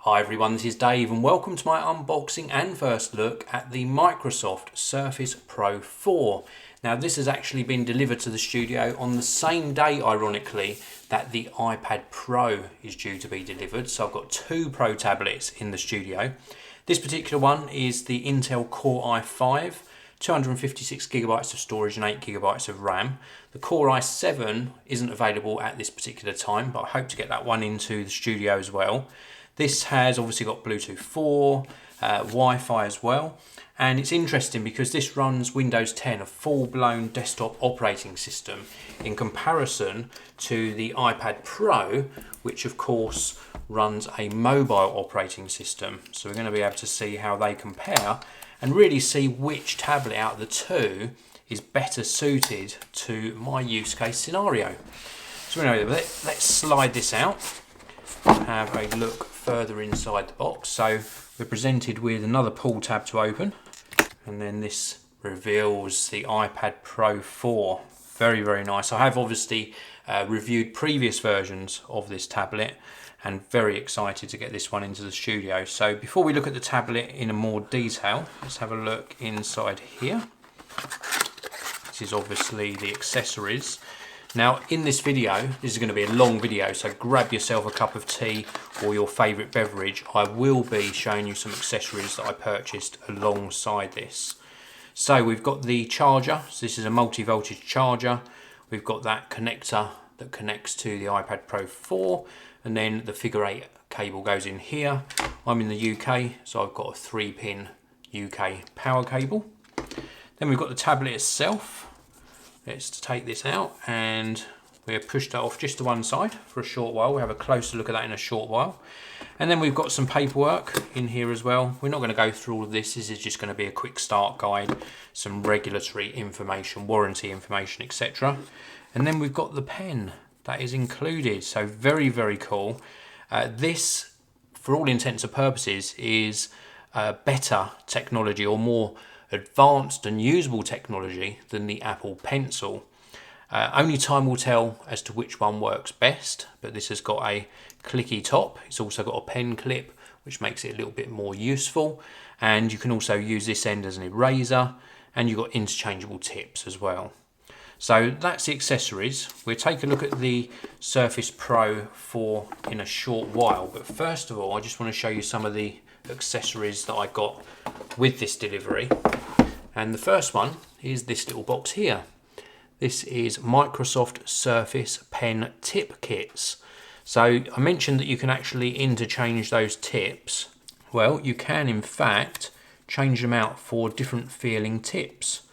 Hi everyone, this is Dave and welcome to my unboxing and first look at the Microsoft Surface Pro 4. Now this has actually been delivered to the studio on the same day, ironically, that the iPad Pro is due to be delivered. So I've got two Pro tablets in the studio. This particular one is the Intel Core i5, 256GB of storage and 8GB of RAM. The Core i7 isn't available at this particular time, but I hope to get that one into the studio as well. This has obviously got Bluetooth 4, Wi-Fi as well, and it's interesting because this runs Windows 10, a full-blown desktop operating system, in comparison to the iPad Pro, which of course runs a mobile operating system. So we're going to be able to see how they compare and really see which tablet out of the two is better suited to my use case scenario. So anyway, let's slide this out, have a look further inside the box. So we're presented with another pull tab to open, and then this reveals the iPad Pro 4. Very, very nice. I have obviously reviewed previous versions of this tablet and very excited to get this one into the studio. So before we look at the tablet in more detail, let's have a look inside here. This is obviously the accessories. Now in this video, this is going to be a long video, so grab yourself a cup of tea or your favourite beverage. I will be showing you some accessories that I purchased alongside this. So we've got the charger, so this is a multi-voltage charger. We've got that connector that connects to the iPad Pro 4, and then the figure 8 cable goes in here. I'm in the UK, so I've got a 3-pin UK power cable. Then we've got the tablet itself. Let's take this out and we'll push that off just to one side for a short while. We'll have a closer look at that in a short while. And then we've got some paperwork in here as well. We're not going to go through all of this. This is just going to be a quick start guide, some regulatory information, warranty information, etc. And then we've got the pen that is included. So very, very cool. This, for all intents and purposes, is better technology or more advanced and usable technology than the Apple Pencil. Only time will tell as to which one works best, but this has got a clicky top. It's also got a pen clip, which makes it a little bit more useful, and you can also use this end as an eraser, and you've got interchangeable tips as well. So that's the accessories. We'll take a look at the Surface Pro 4 in a short while, but first of all I just want to show you some of the accessories that I got with this delivery. And the first one is this little box here. This is Microsoft Surface Pen Tip Kits. So I mentioned that you can actually interchange those tips. Well, you can in fact change them out for different feeling tips.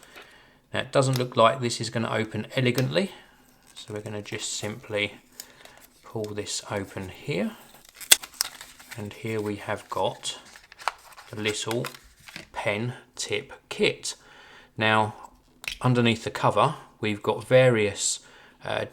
Now it doesn't look like this is going to open elegantly, so we're going to just simply pull this open here. And here we have got the little pen tip kit. Now underneath the cover we've got various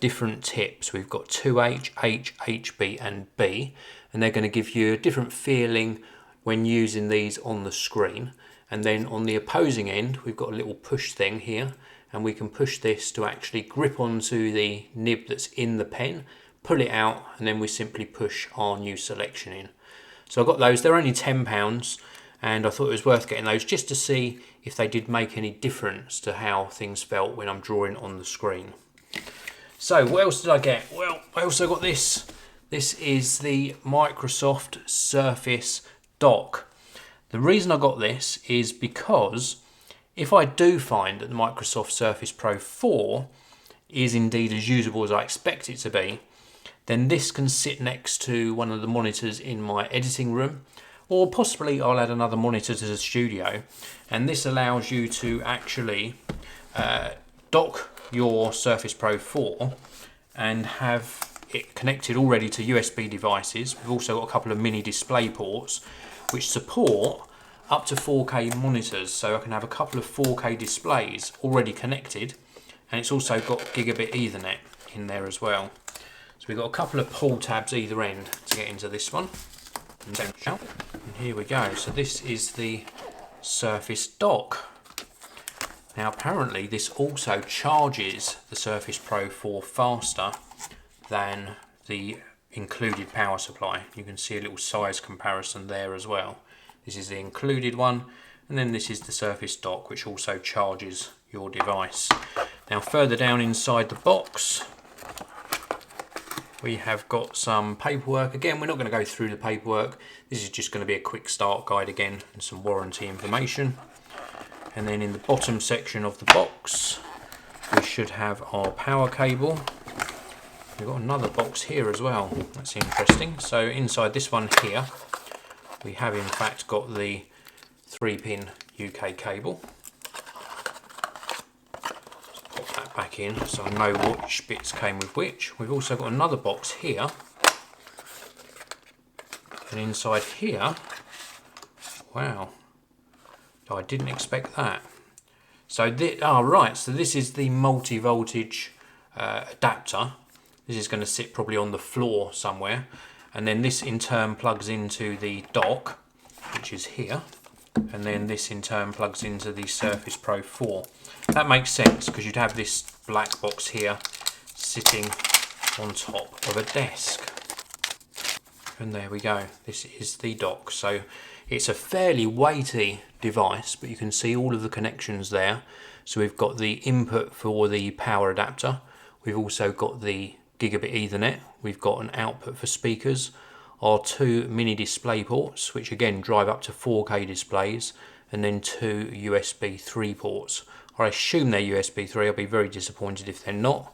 different tips. We've got 2H, H, HB and B, and they're going to give you a different feeling when using these on the screen. And then on the opposing end we've got a little push thing here, and we can push this to actually grip onto the nib that's in the pen, pull it out, and then we simply push our new selection in. So I got those. They're only £10, and I thought it was worth getting those just to see if they did make any difference to how things felt when I'm drawing on the screen. So what else did I get? Well, I also got this. This is the Microsoft Surface Dock. The reason I got this is because if I do find that the Microsoft Surface Pro 4 is indeed as usable as I expect it to be, then this can sit next to one of the monitors in my editing room, or possibly I'll add another monitor to the studio, and this allows you to actually dock your Surface Pro 4 and have it connected already to USB devices. We've also got a couple of mini display ports which support up to 4K monitors, so I can have a couple of 4K displays already connected, and it's also got gigabit Ethernet in there as well. So we've got a couple of pull tabs either end to get into this one. And here we go. So this is the Surface Dock. Now apparently this also charges the Surface Pro 4 faster than the included power supply. You can see a little size comparison there as well. This is the included one, and then this is the Surface dock, which also charges your device. Now further down inside the box, we have got some paperwork. Again, we're not going to go through the paperwork. This is just going to be a quick start guide again and some warranty information. And then in the bottom section of the box, we should have our power cable. We've got another box here as well. That's interesting. So inside this one here, we have in fact got the 3-pin UK cable. Pop that back in so I know which bits came with which. We've also got another box here. And inside here, wow, I didn't expect that. So this is the multi-voltage adapter. This is going to sit probably on the floor somewhere, and then this in turn plugs into the dock, which is here, and then this in turn plugs into the Surface Pro 4. That makes sense because you'd have this black box here sitting on top of a desk. And there we go, this is the dock. So it's a fairly weighty device, but you can see all of the connections there. So we've got the input for the power adapter, we've also got the gigabit Ethernet, we've got an output for speakers, our 2 mini display ports, which again drive up to 4K displays, and then 2 USB 3 ports. I assume they're USB 3, I'll be very disappointed if they're not.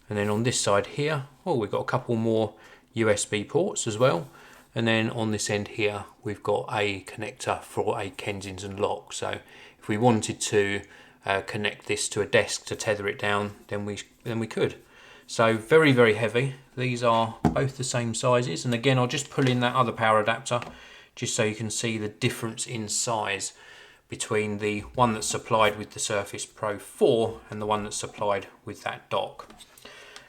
And then on this side here, we've got a couple more USB ports as well. And then on this end here, we've got a connector for a Kensington lock. So if we wanted to connect this to a desk to tether it down, then we could. So very, very heavy. These are both the same sizes. And again, I'll just pull in that other power adapter just so you can see the difference in size between the one that's supplied with the Surface Pro 4 and the one that's supplied with that dock.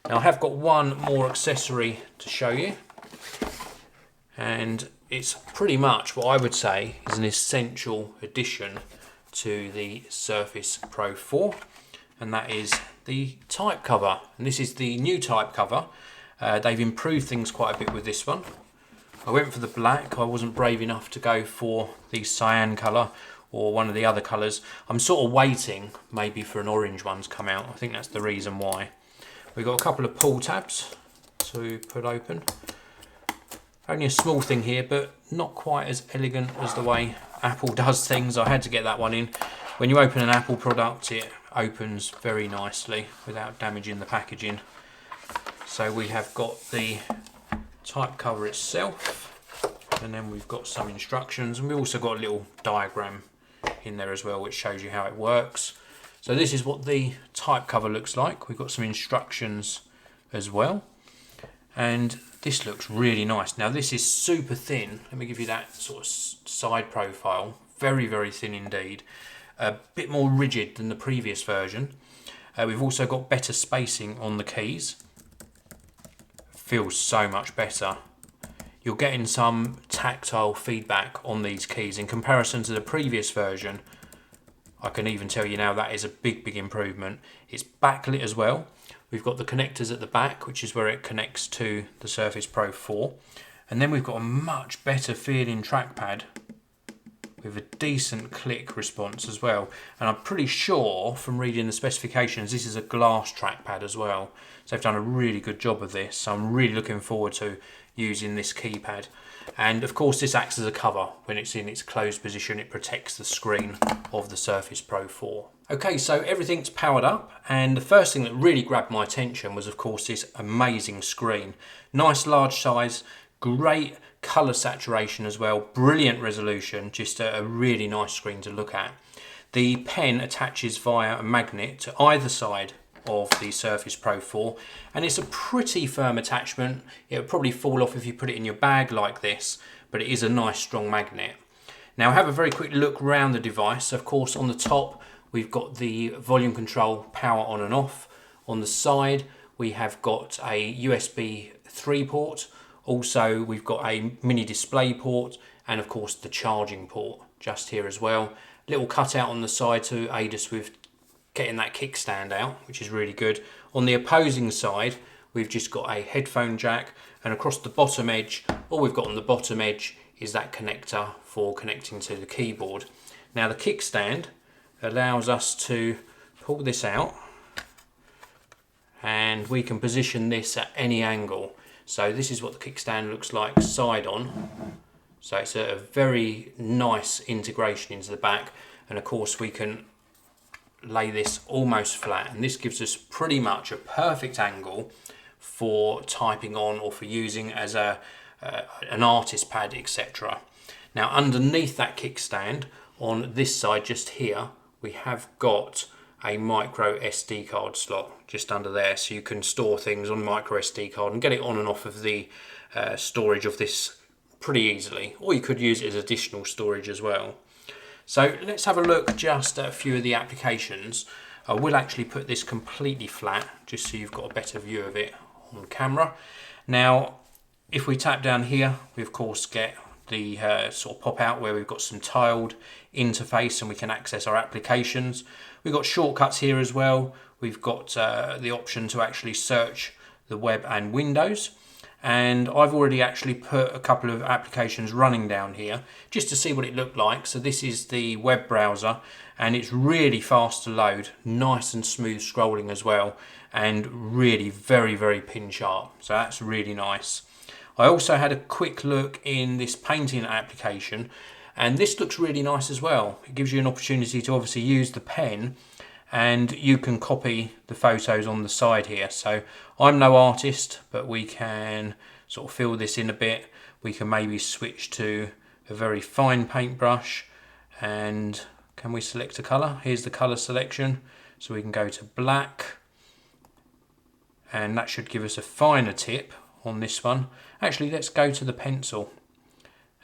Now I have got one more accessory to show you, and it's pretty much what I would say is an essential addition to the Surface Pro 4, and that is the type cover. And this is the new type cover. They've improved things quite a bit with this one. I went for the black. I wasn't brave enough to go for the cyan colour or one of the other colours. I'm sort of waiting maybe for an orange one to come out. I think that's the reason why. We've got a couple of pull tabs to put open. Only a small thing here, but not quite as elegant as the way Apple does things. I had to get that one in. When you open an Apple product, it opens very nicely without damaging the packaging. So we have got the type cover itself, and then we've got some instructions, and we've also got a little diagram in there as well which shows you how it works. So this is what the type cover looks like. We've got some instructions as well, and this looks really nice. Now this is super thin. Let me give you that sort of side profile. Very, very thin indeed. A bit more rigid than the previous version. We've also got better spacing on the keys. Feels so much better. You're getting some tactile feedback on these keys in comparison to the previous version. I can even tell you now that is a big, big improvement. It's backlit as well. We've got the connectors at the back, which is where it connects to the Surface Pro 4. And then we've got a much better feeling trackpad with a decent click response as well. And I'm pretty sure from reading the specifications, this is a glass trackpad as well. So they've done a really good job of this. So I'm really looking forward to using this keypad. And of course this acts as a cover. When it's in its closed position, it protects the screen of the Surface Pro 4. Okay, so everything's powered up, and the first thing that really grabbed my attention was of course this amazing screen. Nice large size, great colour saturation as well, brilliant resolution, just a really nice screen to look at. The pen attaches via a magnet to either side of the Surface Pro 4, and it's a pretty firm attachment. It would probably fall off if you put it in your bag like this, but it is a nice strong magnet. Now have a very quick look around the device. Of course on the top we've got the volume control, power on and off. On the side we have got a USB 3 port. Also we've got a mini display port, and of course the charging port just here as well. Little cutout on the side to aid us with getting that kickstand out, which is really good. On the opposing side we've just got a headphone jack, and across the bottom edge, all we've got on the bottom edge is that connector for connecting to the keyboard. Now the kickstand allows us to pull this out, and we can position this at any angle. So this is what the kickstand looks like side on. So it's a very nice integration into the back, and of course we can lay this almost flat, and this gives us pretty much a perfect angle for typing on or for using as an artist pad, etc. Now underneath that kickstand, on this side just here, we have got a micro SD card slot just under there, so you can store things on micro SD card and get it on and off of the storage of this pretty easily, or you could use it as additional storage as well. So let's have a look just at a few of the applications. I will actually put this completely flat just so you've got a better view of it on camera. Now if we tap down here, we of course get the sort of pop out where we've got some tiled interface and we can access our applications. We've got shortcuts here as well. We've got the option to actually search the web and Windows, and I've already actually put a couple of applications running down here just to see what it looked like. So this is the web browser, and it's really fast to load, nice and smooth scrolling as well, and really very pin sharp, so that's really nice. I also had a quick look in this painting application, and this looks really nice as well. It gives you an opportunity to obviously use the pen, and you can copy the photos on the side here. So I'm no artist, but we can sort of fill this in a bit. We can maybe switch to a very fine paintbrush, and can we select a colour? Here's the colour selection. So we can go to black, and that should give us a finer tip on this one. Actually, let's go to the pencil,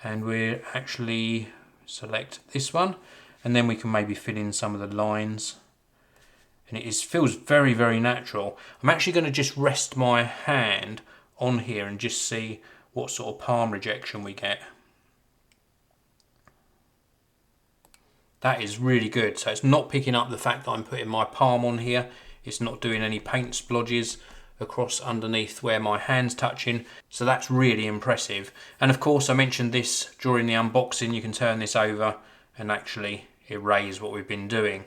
and we'll actually select this one, and then we can maybe fill in some of the lines, and it feels very natural. I'm actually going to just rest my hand on here and just see what sort of palm rejection we get. That is really good. So it's not picking up the fact that I'm putting my palm on here. It's not doing any paint splodges across underneath where my hand's touching, so that's really impressive. And of course I mentioned this during the unboxing, you can turn this over and actually erase what we've been doing.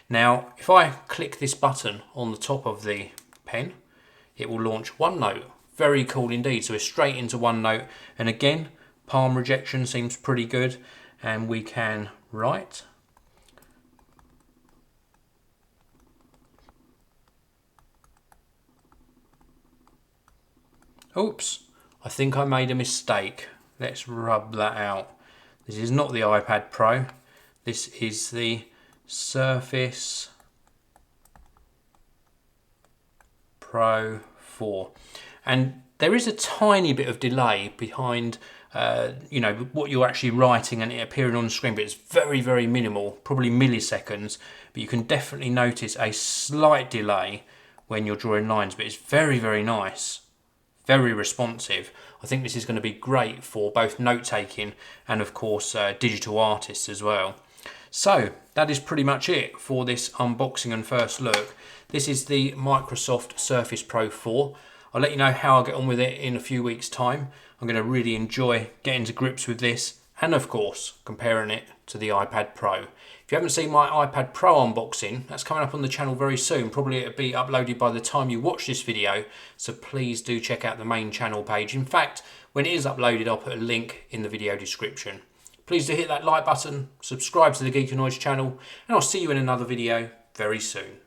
Now if I click this button on the top of the pen, it will launch OneNote. Very cool indeed. So we're straight into OneNote, and again palm rejection seems pretty good, and we can write. Oops, I think I made a mistake. Let's rub that out. This is not the iPad Pro. This is the Surface Pro 4. And there is a tiny bit of delay behind you know, what you're actually writing and it appearing on the screen, but it's very minimal, probably milliseconds, but you can definitely notice a slight delay when you're drawing lines, but it's very nice. Very responsive. I think this is going to be great for both note-taking and of course digital artists as well. So that is pretty much it for this unboxing and first look. This is the Microsoft Surface Pro 4. I'll let you know how I get on with it in a few weeks' time. I'm going to really enjoy getting to grips with this, and of course comparing it to the iPad Pro. If you haven't seen my iPad Pro unboxing, that's coming up on the channel very soon. Probably it'll be uploaded by the time you watch this video, so please do check out the main channel page. In fact, when it is uploaded, I'll put a link in the video description. Please do hit that like button, subscribe to the Geekanoids channel, and I'll see you in another video very soon.